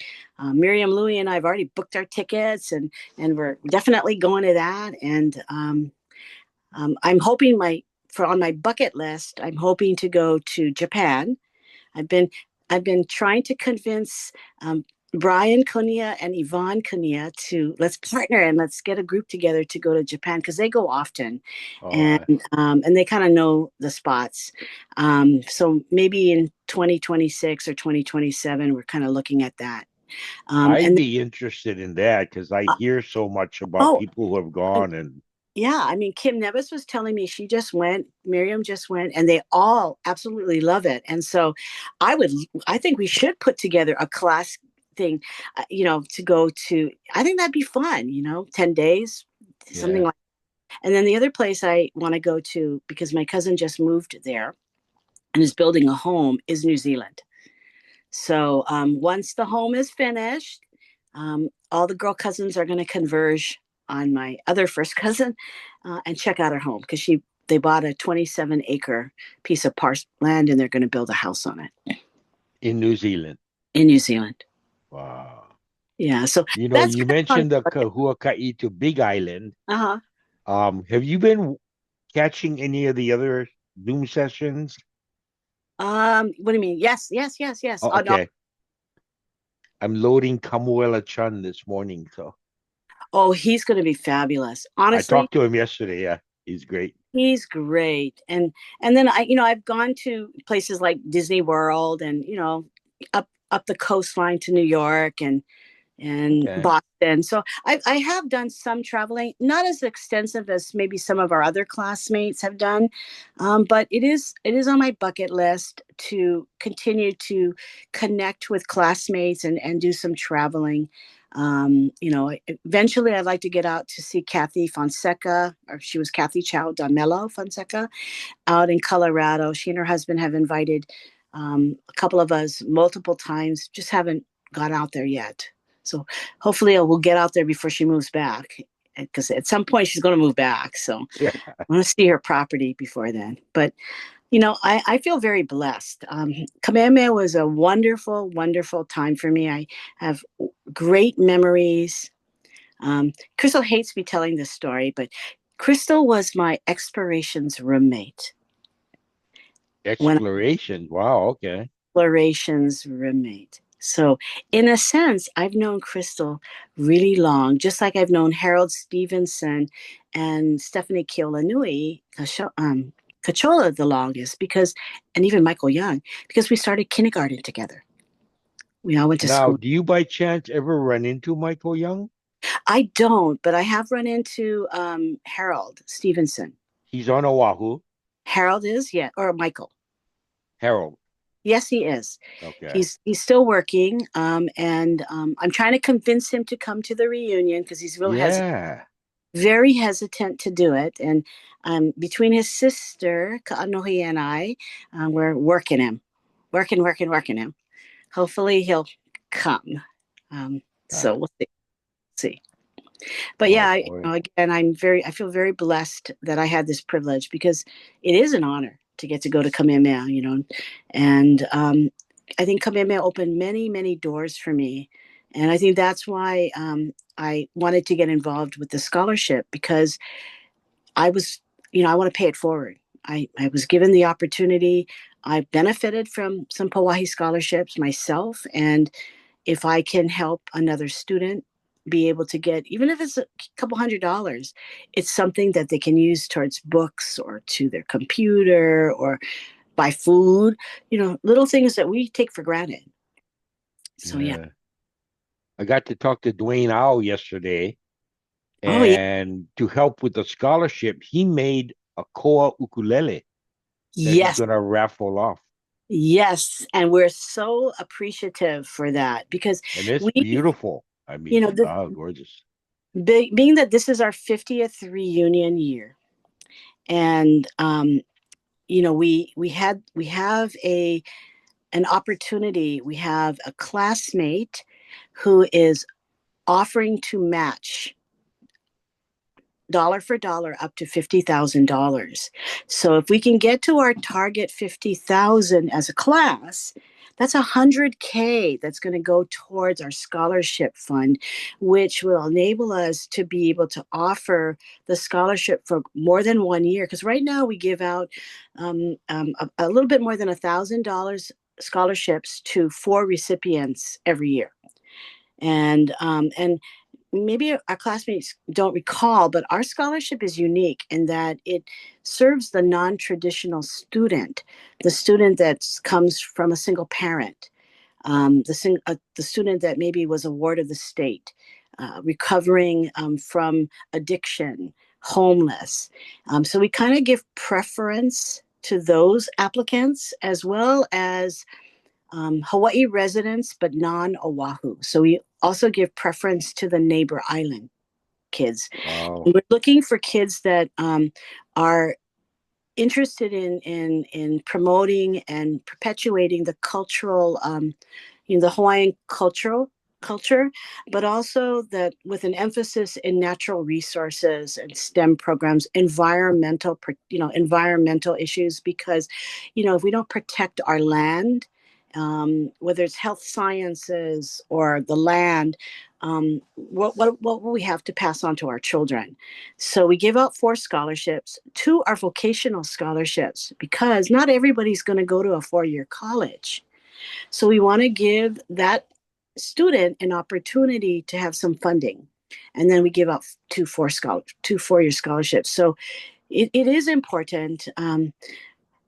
Miriam Louie and I have already booked our tickets, and we're definitely going to that. And I'm hoping for on my bucket list, I'm hoping to go to Japan. I've been I've been trying to convince Brian Konya and Yvonne Konya to let's partner and let's get a group together to go to Japan because they go often, and Oh, and they kind of know the spots. So maybe in 2026 or 2027, we're kind of looking at that. I'd And be interested in that because I uh, hear so much about oh, people who have gone and yeah, I mean, Kim Nevis was telling me she just went, Miriam just went, and they all absolutely love it. And so I would, I think we should put together a class thing, to go to. I think that'd be fun, 10 days, something yeah. like. And then the other place I want to go to, because my cousin just moved there and is building a home, is New Zealand. So once the home is finished, all the girl cousins are going to converge on my other first cousin and check out her home because they bought a 27-acre piece of land and they're going to build a house on it In New Zealand. in New Zealand. Wow. Yeah, so that's You kind of mentioned the fun. Kahuakai to Big Island. Uh-huh. Have you been catching any of the other Zoom sessions? What do you mean? Yes, yes, yes, yes. Oh, Oh no. okay. I'm loading Kamuela Chun this morning, so Oh, he's going to be fabulous. I Honestly, talked to him yesterday. Yeah, he's great. he's great. And then I've gone to places like Disney World and up the coastline to New York and and Okay. Boston. So I have done some traveling, not as extensive as maybe some of our other classmates have done, but it is on my bucket list to continue to connect with classmates and do some traveling. Eventually I'd like to get out to see Kathy Fonseca, or she was Kathy Chow Damello Fonseca, out in Colorado. She and her husband have invited a couple of us multiple times, just haven't got out there yet. So hopefully we'll get out there before she moves back, because at some point she's going to move back. So Yeah. I want to see her property before then. But, I feel very blessed. Kamehameha was a wonderful, wonderful time for me. I have great memories. Crystal hates me telling this story, but Crystal was my explorations roommate. When Exploration. Wow. Okay. Explorations roommate. So, in a sense, I've known Crystal really long, just like I've known Harold Stevenson and Stephanie Keolanui Cachola the longest, and even Michael Young, because we started kindergarten together. We all went to Now, school. do you by chance ever run into Michael Young? I don't, but I have run into Harold Stevenson. He's on Oahu. Harold is, yeah, or Michael. Harold. Yes, he is. Okay. He's still working, and I'm trying to convince him to come to the reunion because he's Yeah. very hesitant to do it. And between his sister Kaanohi and I, we're working him. Hopefully, he'll come. So Ah, we'll see. But yeah, oh boy. again, I feel very blessed that I had this privilege, because it is an honor to get to go to Kamehameha, and I think Kamehameha opened many, many doors for me. And I think that's why I wanted to get involved with the scholarship, because I was, I want to pay it forward. I was given the opportunity. I benefited from some Pauahi scholarships myself. And if I can help another student be able to get, even if it's a couple $100, it's something that they can use towards books or to their computer or buy food, little things that we take for granted. So, yeah. Yeah. I got to talk to Dwayne Owl yesterday, Oh, yeah. and to help with the scholarship, he made a koa ukulele that he's Yes. going to raffle off. Yes. And we're so appreciative for that, because And it's we, beautiful. I you mean, know, the, oh, gorgeous. being that this is our 50th reunion year, and we have an opportunity. We have a classmate who is offering to match dollar for dollar up to $50,000. So if we can get to our target 50,000 as a class, that's 100K that's going to go towards our scholarship fund, which will enable us to be able to offer the scholarship for more than 1 year. Because right now we give out a little bit more than $1,000 scholarships to 4 recipients every year. And maybe our classmates don't recall, but our scholarship is unique in that it serves the non-traditional student, the student that comes from a single parent, the student that maybe was a ward of the state, recovering from addiction, homeless. So we kind of give preference to those applicants, as well as Hawaii residents, but non-Oahu. So we also give preference to the neighbor island kids. Wow. And we're looking for kids that are interested in promoting and perpetuating the cultural, the Hawaiian culture, but also that with an emphasis in natural resources and STEM programs, environmental issues, because if we don't protect our land, whether it's health sciences or the land, what will we have to pass on to our children? So we give out 4 scholarships. 2 are vocational scholarships, because not everybody's going to go to a 4-year college. So we want to give that student an opportunity to have some funding. And then we give out two 4-year scholarships. So it is important.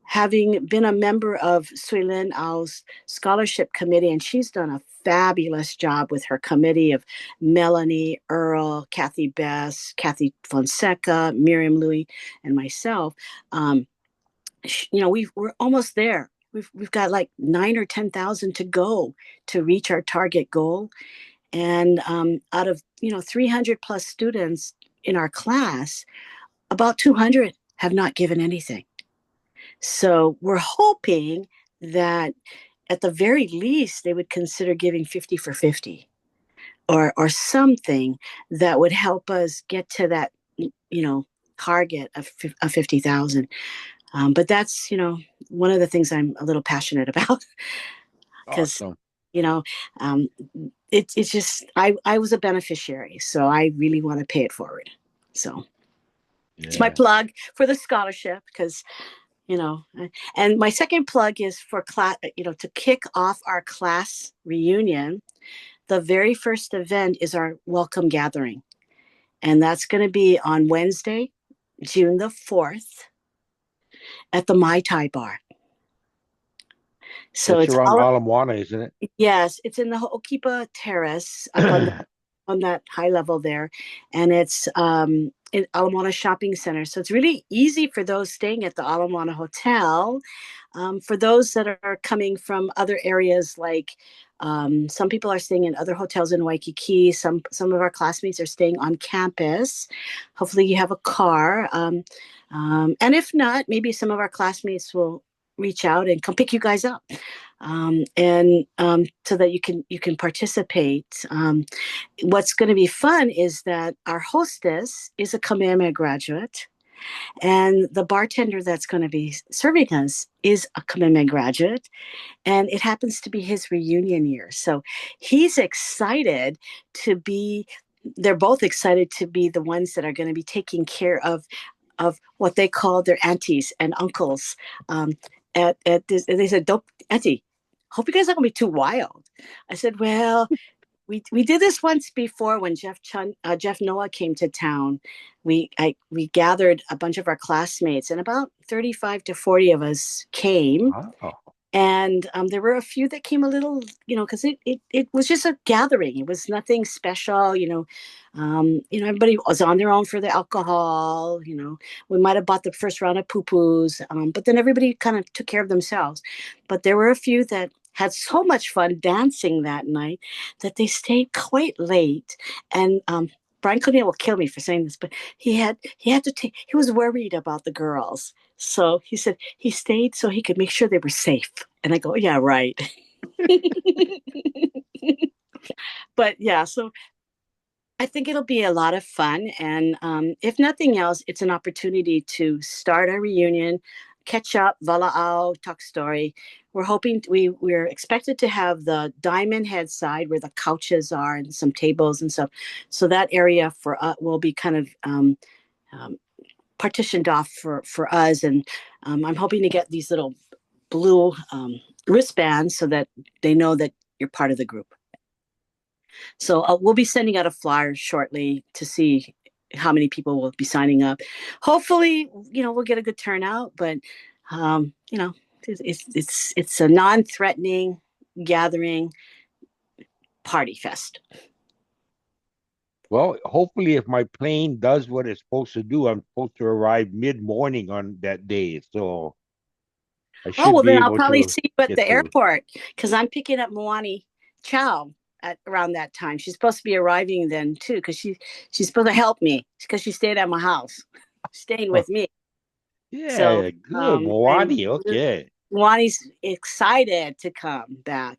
having been a member of Suilin Ao's scholarship committee, and she's done a fabulous job with her committee of Melanie, Earl, Kathy Bess, Kathy Fonseca, Miriam Louie, and myself. Um, we're almost there. We've got like 9 or 10,000 to go to reach our target goal. And out of 300 plus students in our class, about 200 have not given anything. So we're hoping that at the very least they would consider giving 50 for 50 or something that would help us get to that target of 50,000. But that's one of the things I'm a little passionate about because Awesome. you know um, it's just I was a beneficiary, so I really want to pay it forward. So it's my Yeah. plug for the scholarship because you know and my second plug is for class, to kick off our class reunion. The very first event is our welcome gathering, and that's going to be on Wednesday, June the 4th, at the Mai Tai bar. So That's it's around all, Ala isn't yes, it's in the Ho'okipa Terrace up it? on that high level there, and it's in Ala Moana Shopping Center. So it's really easy for those staying at the Ala Moana Hotel. For those that are coming from other areas, like some people are staying in other hotels in Waikiki. Some of our classmates are staying on campus. Hopefully, you have a car. And if not, maybe some of our classmates will reach out and come pick you guys up, and so that you can participate. What's going to be fun is that our hostess is a Kamehameha graduate, and the bartender that's going to be serving us is a Kamehameha graduate, and it happens to be his reunion year. So he's excited to be. They're both excited to be the ones that are going to be taking care of what they call their aunties and uncles. At this, and they said, "Don't, auntie, hope you guys aren't gonna be too wild." I said, "Well, we did this once before when Jeff Noah came to town. We gathered a bunch of our classmates, and about 35 to 40 of us came, Wow. and there were a few that came a little, because it was just a gathering. It was nothing special, everybody was on their own for the alcohol. We might have bought the first round of poo-poos, but then everybody kind of took care of themselves. But there were a few that had so much fun dancing that night that they stayed quite late. And Brian Cornell will kill me for saying this, but he had to take. He was worried about the girls, so he said he stayed so he could make sure they were safe. And I go, yeah, right. But yeah, so I think it'll be a lot of fun. And if nothing else, it's an opportunity to start a reunion, catch up, vala'au, talk story. We're expected to have the diamond head side where the couches are and some tables and stuff. So that area for will be kind of um, partitioned off for us. And I'm hoping to get these little blue wristbands so that they know that you're part of the group. So we'll be sending out a flyer shortly to see how many people will be signing up. Hopefully, we'll get a good turnout, but um, you know, it's a non-threatening gathering party fest. Well, hopefully, if my plane does what it's supposed to do, I'm supposed to arrive mid-morning on that day. So I Oh should well, be then I'll able probably to see you at get the to. airport because I'm picking up Moani Chow at around that time. She's supposed to be arriving then too because she's supposed to help me because she stayed at my house, staying Huh. with me. So Yeah, good. I'm Moani. Okay. Wani's excited to come back.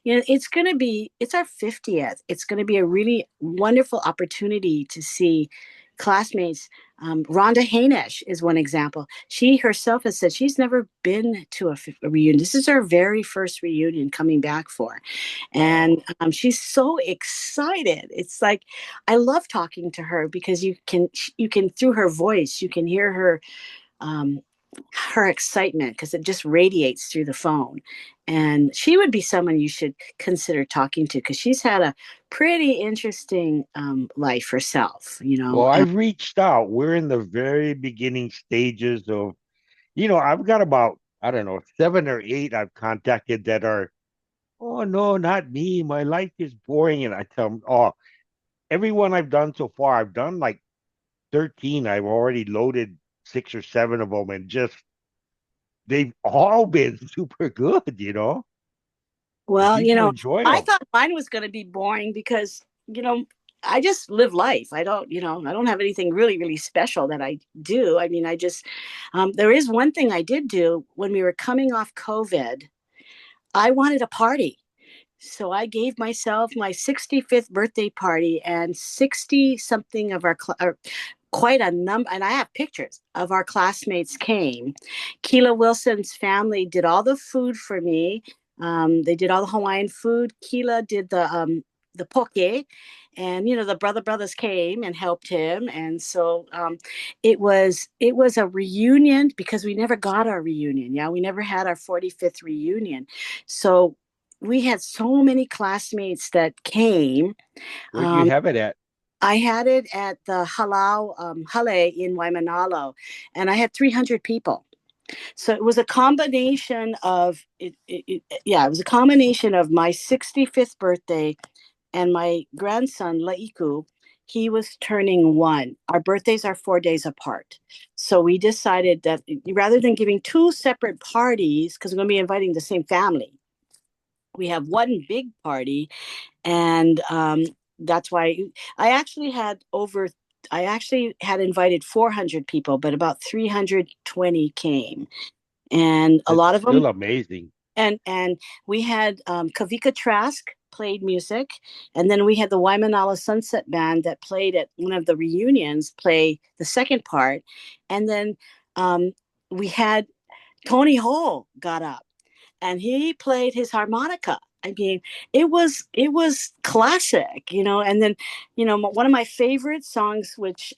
It's our 50th. It's going to be a really wonderful opportunity to see classmates. Rhonda Hainish is one example. She herself has said she's never been to a reunion. This is her very first reunion coming back for. And Oh, she's so excited. It's like, I love talking to her because you can, through her voice, you can hear um, her excitement because it just radiates through the phone. And she would be someone you should consider talking to because she's had a pretty interesting life herself, well, I've reached out. We're in the very beginning stages of, I've got about I don't know, 7 or 8 I've contacted that are, oh no, not me. My life is boring. And I tell them, oh, everyone I've done so far, I've done like 13. I've already loaded 6 or 7 of them, and just they've all been super good. And Well, people enjoy I them. thought mine was going to be boring because, I just live life. I don't have anything really, really special that I do. I mean, there is one thing I did do when we were coming off COVID. I wanted a party. So I gave myself my 65th birthday party, and 60 something of quite a number, and I have pictures of our classmates came. Keela Wilson's family did all the food for me. They did all the Hawaiian food. Keela did the poke, and the brothers came and helped him, and so it was a reunion because we never got our reunion. Yeah, we never had our 45th reunion, so we had so many classmates that came. Where'd you Um, have it at? I had it at the Hale in Waimanalo, and I had 300 people. So it was a combination of yeah, it was a combination of my 65th birthday and my grandson Laiku. He was turning 1. Our birthdays are 4 days apart. So we decided that rather than giving two separate parties, because we're going to be inviting the same family, we have one big party, and that's why I actually had over. I actually had invited 400 people, but about 320 came, and a That's lot of them. still amazing. And we had Kavika Trask played music, and then we had the Waimanala Sunset Band that played at one of the reunions play the second part, and then um, we had Tony Hall got up and he played his harmonica. I mean, it was classic, And then, one of my favorite songs, which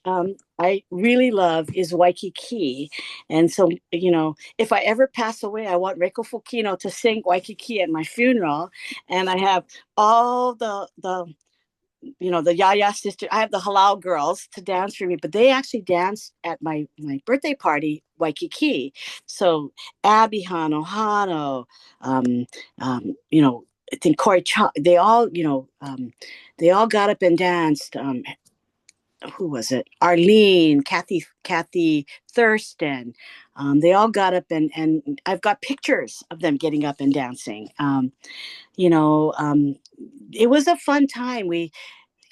I really love, is Waikiki. And so, if I ever pass away, I want Reiko Fukino to sing Waikiki at my funeral, and I have all the Yaya sister. I have the Halal girls to dance for me, but they actually danced at my birthday party, Waikiki. So Abby Hano, um, I think Corey, they all got up and danced. Who was it? Arlene, Kathy Thurston. They all got up, and I've got pictures of them getting up and dancing. You know, um, it was a fun time. We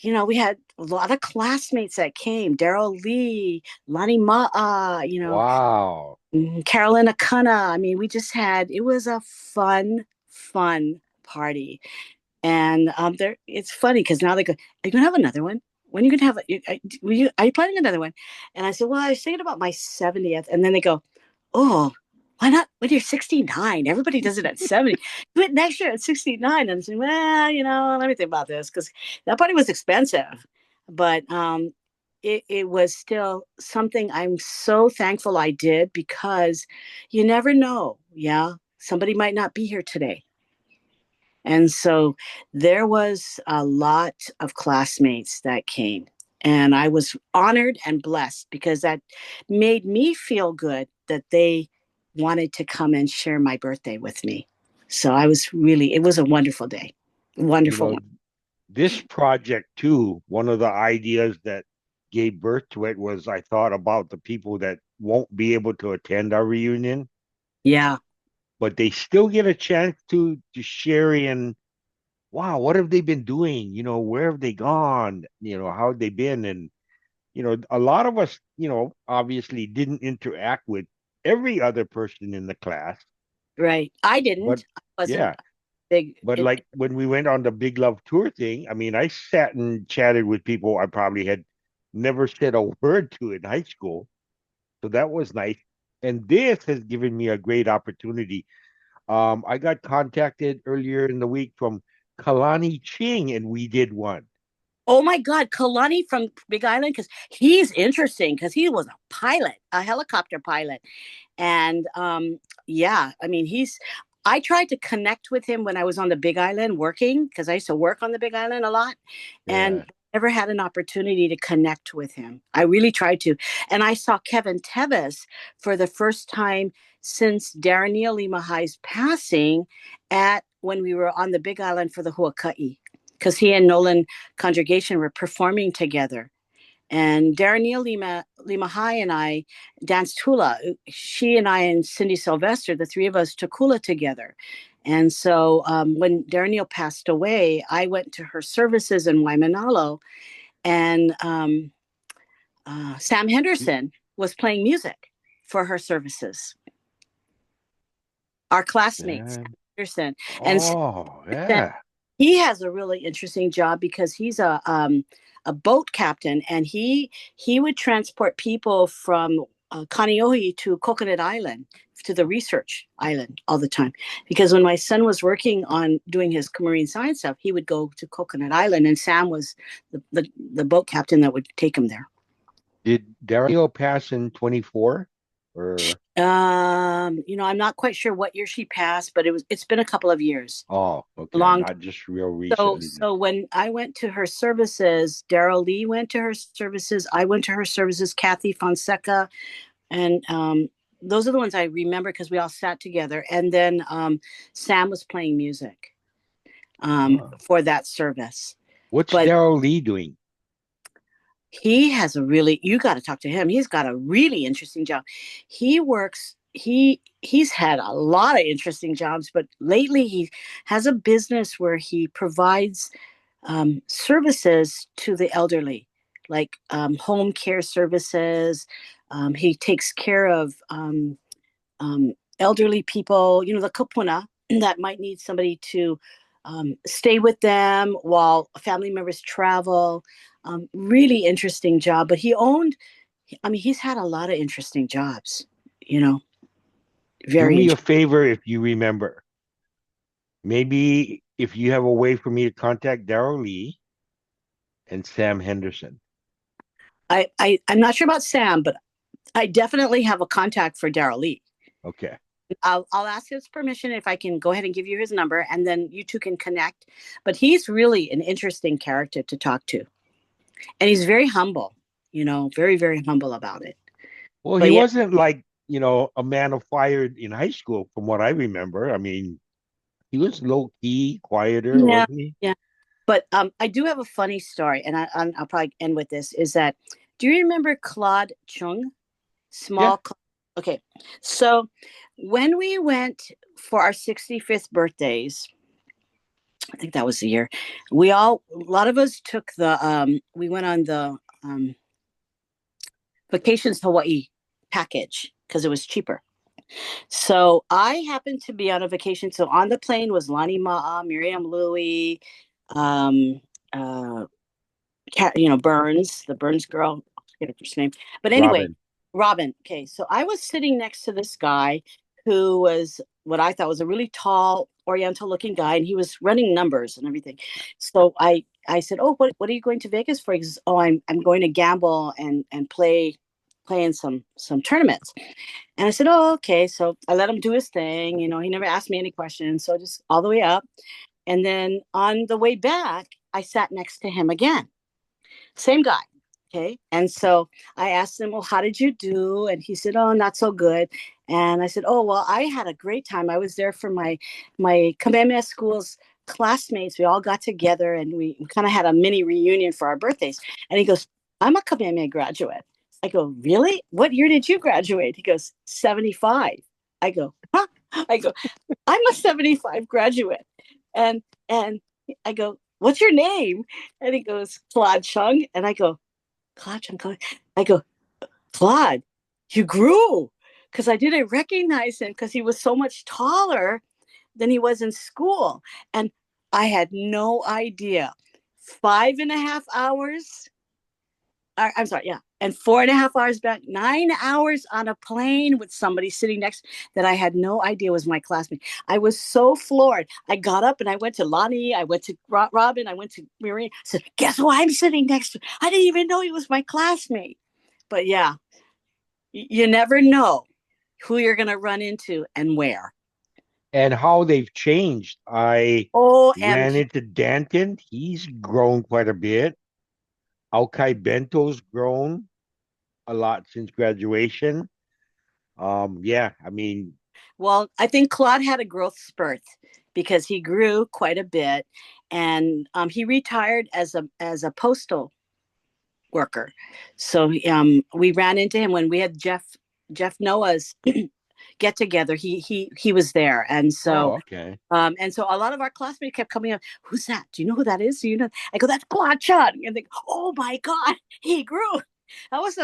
had a lot of classmates that came. Daryl Lee, Lani Ma'a, Wow. Carolyn Akana. I mean, it was a fun party. And it's funny because now they go, "Are you gonna have another one? When are you gonna have? Are you planning another one?" And I said, "Well, I was thinking about my 70th." And then they go, "Oh, why not when you're 69? Everybody does it at 70. Do it next year at 69." And I said, "Well, let me think about this because that party was expensive, but it was still something I'm so thankful I did because you never know. Yeah, somebody might not be here today." And so there was a lot of classmates that came. And I was honored and blessed because that made me feel good that they wanted to come and share my birthday with me. So it was a wonderful day. You Wonderful know, one. this project too, one of the ideas that gave birth to it was I thought about the people that won't be able to attend our reunion, Yeah, but they still get a chance to share in, wow, what have they been doing? Where have they gone? How have they been? And a lot of us, obviously didn't interact with every other person in the class, right. I but didn't. I wasn't yeah. big. But like when we went on the Big Love Tour thing, I mean, I sat and chatted with people I probably had never said a word to in high school. So that was nice. And this has given me a great opportunity. I got contacted earlier in the week from Kalani Ching, and we did one. Oh my God, Kalani from Big Island, because he's interesting because he was a pilot, a helicopter pilot. And yeah, I mean, I tried to connect with him when I was on the Big Island working because I used to work on the Big Island a lot. And Yeah. never had an opportunity to connect with him. I really tried to. And I saw Kevin Tevis for the first time since Darren Neal Limahai's passing at when we were on the Big Island for the Huaka'i, because he and Nolan Congregation were performing together. And Darren Neal Limahai and I danced hula. She and I and Cindy Sylvester, the three of us, took hula together. And so when Darren Neal passed away, I went to her services in Waimanalo, and Sam Henderson was playing music for her services. Our classmate, Sam Sam. Henderson. And Oh, Sam, yeah. he has a really interesting job because he's a boat captain, and he would transport people from Kaneohe to Coconut Island, to the research island all the time. Because when my son was working on doing his marine science stuff, he would go to Coconut Island, and Sam was the boat captain that would take him there. Did Dario pass in 24 or I'm not quite sure what year she passed, but it's been a couple of years. oh, A okay, long not just real So, recently then. so when I went to her services, Daryl Lee went to her services. I went to her services. Kathy Fonseca, and those are the ones I remember because we all sat together. And then Sam was playing music Oh. for that service. What's But Daryl Lee doing? he has a really, you got to talk to him. He's got a really interesting job. He works. He's had a lot of interesting jobs, but lately he has a business where he provides services to the elderly, like home care services. He takes care of elderly people, the kupuna that might need somebody to stay with them while family members travel. Really interesting job. But he's had a lot of interesting jobs, you know, Do very me a interesting. favor if you remember. Maybe if you have a way for me to contact Daryl Lee and Sam Henderson. I'm not sure about Sam, but I definitely have a contact for Daryl Lee. Okay. I'll ask his permission if I can go ahead and give you his number, and then you two can connect. But he's really an interesting character to talk to, and he's very humble. Very very humble about it. Well, he But yeah, wasn't like, a man of fire in high school, from what I remember. I mean, he was low key, quieter, yeah, wasn't he? yeah. But I do have a funny story, and I'll probably end with this. Is that do you remember Claude Chung? Yeah. Small. Okay, so when we went for our 65th birthdays, I think that was the year. A lot of us took we went on the vacations to Hawaii package because it was cheaper. So I happened to be on a vacation. So on the plane was Lonnie Ma'a, Miriam Louie, um, uh, Burns, the Burns girl. I forget her first name. But anyway, Robin. Robin. Okay, so I was sitting next to this guy who was what I thought was a really tall, Oriental-looking guy, and he was running numbers and everything. So I said, "Oh, what are you going to Vegas for?" He says, "Oh, I'm going to gamble and play in some tournaments." And I said, "Oh, okay." So I let him do his thing. He never asked me any questions. So just all the way up, and then on the way back, I sat next to him again. Same guy. Okay. And so I asked him, "Well, how did you do?" And he said, "Oh, not so good." And I said, "Oh, well, I had a great time. I was there for my Kamehameha School's classmates. We all got together and we kind of had a mini reunion for our birthdays." And he goes, "I'm a Kamehameha graduate." I go, "Really? What year did you graduate?" He goes, 75. I go, "Huh?" I go, "I'm a 75 graduate." And I go, "What's your name?" And he goes, "Claude Chung." And I go, "Claude Chung." I go, "Claude, you grew." Because I didn't recognize him because he was so much taller than he was in school. And I had no idea. 5.5 hours. I'm sorry, yeah. And 4.5 hours back, 9 hours on a plane with somebody sitting next that I had no idea was my classmate. I was so floored. I got up and I went to Lonnie, I went to Robin, I went to Marie. I said, "Guess who I'm sitting next to?" I didn't even know he was my classmate. But yeah, you never know who you're going to run into and where. And how they've changed. I ran OMG. into Danton. He's grown quite a bit. Alki Bento's grown a lot since graduation. Yeah, I mean, Well, I think Claude had a growth spurt because he grew quite a bit, and he retired as a postal worker. So we ran into him when we had Jeff Noah's get together. He was there, oh, okay. and so a lot of our classmates kept coming up. Who's that? Do you know who that is? Do you know? I go, that's Claude Chun. And they go, oh my God, he grew. That was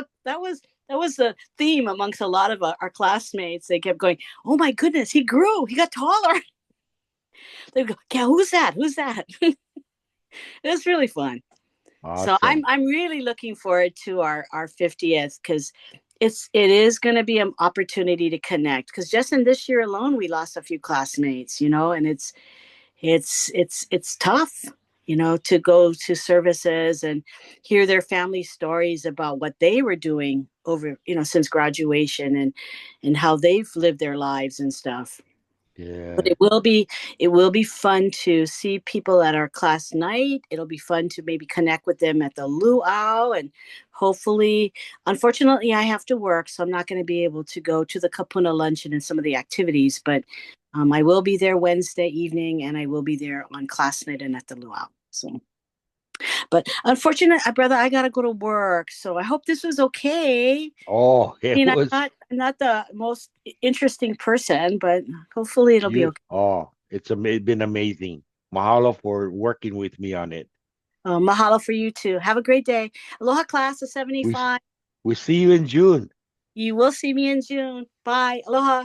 the theme amongst a lot of our classmates. They kept going, oh my goodness, he grew. He got taller. They go, yeah, who's that? Who's that? It was really fun. So Awesome. I'm really looking forward to our 50th because it is going to be an opportunity to connect because just in this year alone we lost a few classmates, you know, and it's tough, you know, to go to services and hear their family stories about what they were doing over, you know, since graduation and how they've lived their lives and stuff. But Yeah. it will be fun to see people at our class night. It'll be fun to maybe connect with them at the luau and hopefully, unfortunately I have to work, so I'm not going to be able to go to the kapuna luncheon and some of the activities, but I will be there Wednesday evening and I will be there on class night and at the luau. So but unfortunately, brother, I gotta go to work. So I hope this was okay. Oh, I it mean, was I'm not the most interesting person, but hopefully it'll be you. okay. Oh, it's been amazing. Mahalo for working with me on it. Mahalo for you too. Have a great day. Aloha, class of We 75. we see you in June. You will see me in June. Bye. Aloha.